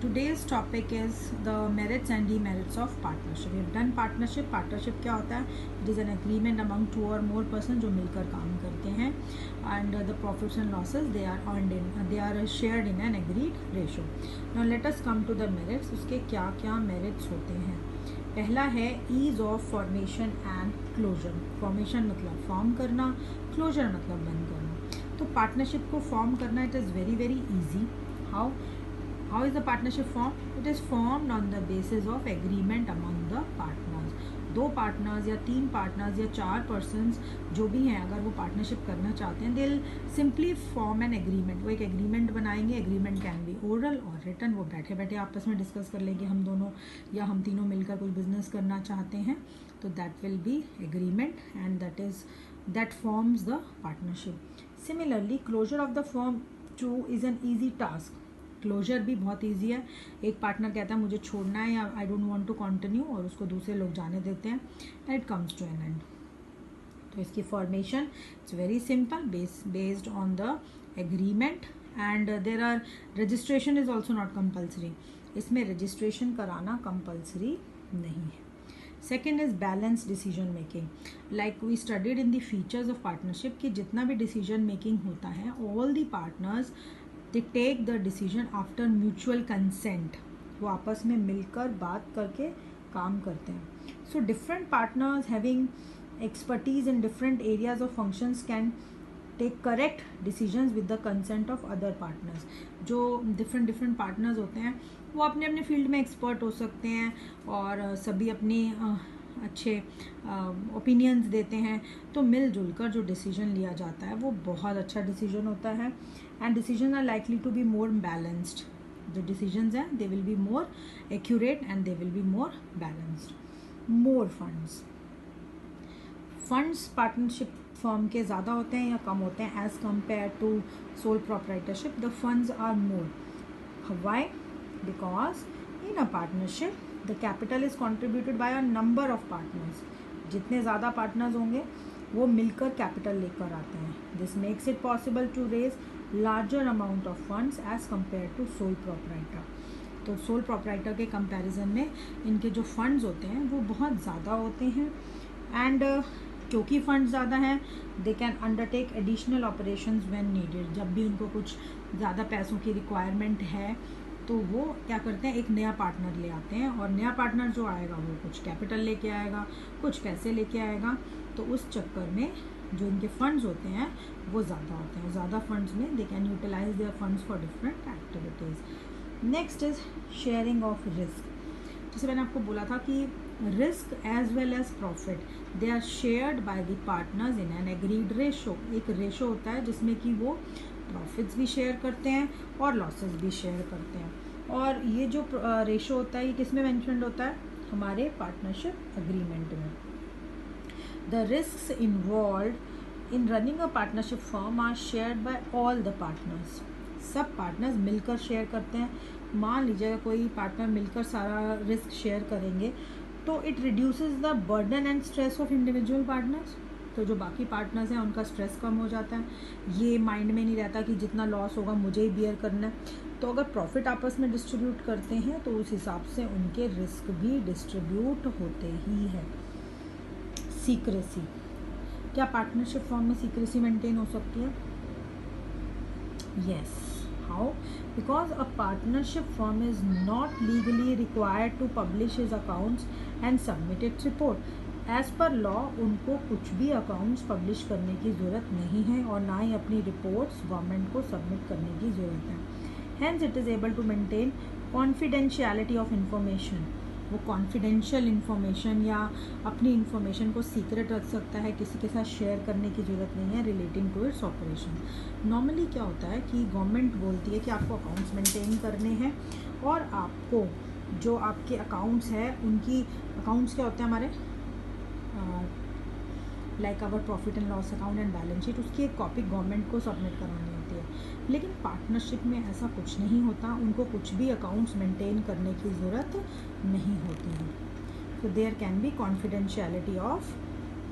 today's topic is the merits and demerits of partnership. We have done partnership. Partnership क्या होता है? It is an agreement among two or more persons जो मिलकर काम करते हैं, and the profits and losses they are shared in an agreed ratio. Now let us come to the merits. उसके क्या क्या merits होते हैं? पहला है ease of formation and closure. Formation मतलब फॉर्म करना, closure मतलब बंद करना. तो पार्टनरशिप को फॉर्म करना it is very very easy. How is the partnership formed? It is formed on the basis of agreement among the partners. दो partners या तीन पार्टनर्स या चार पर्सन्स जो भी हैं, अगर वो पार्टनरशिप करना चाहते हैं, they'll simply form an agreement. वो एक एग्रीमेंट बनाएंगे. एग्रीमेंट कैन बी ओरल और रिटन. वो बैठे बैठे आपस में डिस्कस कर लेंगे, हम दोनों या हम तीनों मिलकर कोई बिजनेस करना चाहते हैं, तो that will be agreement and that forms the partnership. Similarly, closure of the firm too is an easy task. Closure भी बहुत ईजी है. एक पार्टनर कहता है मुझे छोड़ना है या I don't want to continue, और उसको दूसरे लोग जाने देते हैं, and it comes to an end. तो इसकी formation it's very simple, based on the agreement, and there are registration is also not compulsory. इसमें रजिस्ट्रेशन कराना कंपल्सरी नहीं है. Second is balance decision making. Like we studied in the features of partnership कि जितना भी decision making होता है, all the partners they take the decision after mutual consent. वो आपस में मिलकर बात करके काम करते हैं. So different partners having expertise in different areas of functions can take correct decisions with the consent of other partners. जो डिफरेंट पार्टनर्स होते हैं वो अपने अपने फील्ड में एक्सपर्ट हो सकते हैं और सभी अपनी अच्छे ओपिनियंस देते हैं, तो मिलजुल कर जो डिसीजन लिया जाता है वो बहुत अच्छा डिसीजन होता है, and decision are likely to be more balanced. जो डिसीजंस हैं they will be more accurate and they will be more balanced. More funds partnership firm के ज़्यादा होते हैं या कम होते हैं as compared to sole proprietorship? The funds are more. Why? Because in a partnership the capital is contributed by a number of partners. जितने ज़्यादा पार्टनर्स होंगे वो मिलकर कैपिटल लेकर आते हैं. This makes it possible to raise larger amount of funds as compared to sole proprietor. तो sole proprietor के कंपैरिजन में इनके जो फंड्स होते हैं वो बहुत ज़्यादा होते हैं, एंड क्योंकि फंड्स ज़्यादा हैं they can undertake additional operations when needed. जब भी उनको कुछ ज़्यादा पैसों की रिक्वायरमेंट है तो वो क्या करते हैं, एक नया पार्टनर ले आते हैं, और नया पार्टनर जो आएगा वो कुछ कैपिटल लेके आएगा, कुछ पैसे लेके आएगा. तो उस चक्कर में जो इनके फंड्स होते हैं वो ज़्यादा होते हैं. ज़्यादा फंड्स में they can utilize their funds for different activities. Next is sharing of risk. जैसे मैंने आपको बोला था कि risk as well as profit they are shared by the partners in an agreed ratio. एक रेशो होता है जिसमें कि वो प्रॉफिट्स भी शेयर करते हैं और लॉसेस भी शेयर करते हैं. और ये जो रेशो होता है ये किस में मेंशन्ड होता है? हमारे पार्टनरशिप अग्रीमेंट में. The risks involved in running a partnership firm are shared by all the partners. सब पार्टनर्स मिलकर शेयर करते हैं. मान लीजिए कोई पार्टनर मिलकर सारा रिस्क शेयर करेंगे तो it reduces the burden and stress of individual partners. तो जो बाकी पार्टनर्स हैं उनका स्ट्रेस कम हो जाता है. ये माइंड में नहीं रहता कि जितना लॉस होगा मुझे ही बियर करना है. तो अगर प्रॉफिट आपस में डिस्ट्रीब्यूट करते हैं तो उस हिसाब से उनके रिस्क भी डिस्ट्रीब्यूट होते ही हैं. सीक्रेसी. क्या पार्टनरशिप फॉर्म में सीक्रेसी मेंटेन हो सकती है? Yes. How? Because a partnership firm is not legally required to publish his accounts and submit its report. As per law उनको कुछ भी अकाउंट्स पब्लिश करने की ज़रूरत नहीं है और ना ही अपनी रिपोर्ट्स गवर्नमेंट को सबमिट करने की ज़रूरत है. Hence it is able to maintain confidentiality of information. वो कॉन्फिडेंशियल इंफॉर्मेशन या अपनी इंफॉर्मेशन को सीक्रेट रख सकता है, किसी के साथ शेयर करने की ज़रूरत नहीं है relating to its operation. Normally क्या होता है कि गवर्नमेंट बोलती है कि आपको अकाउंट्स मेंटेन करने हैं, और आपको जो आपके अकाउंट्स हैं उनकी अकाउंट्स क्या होते हैं हमारे, like our profit and loss account and balance sheet, उसकी एक कॉपी गवर्नमेंट को सबमिट करानी होती है. लेकिन पार्टनरशिप में ऐसा कुछ नहीं होता. उनको कुछ भी अकाउंट्स मेंटेन करने की ज़रूरत नहीं होती है. So there can be confidentiality of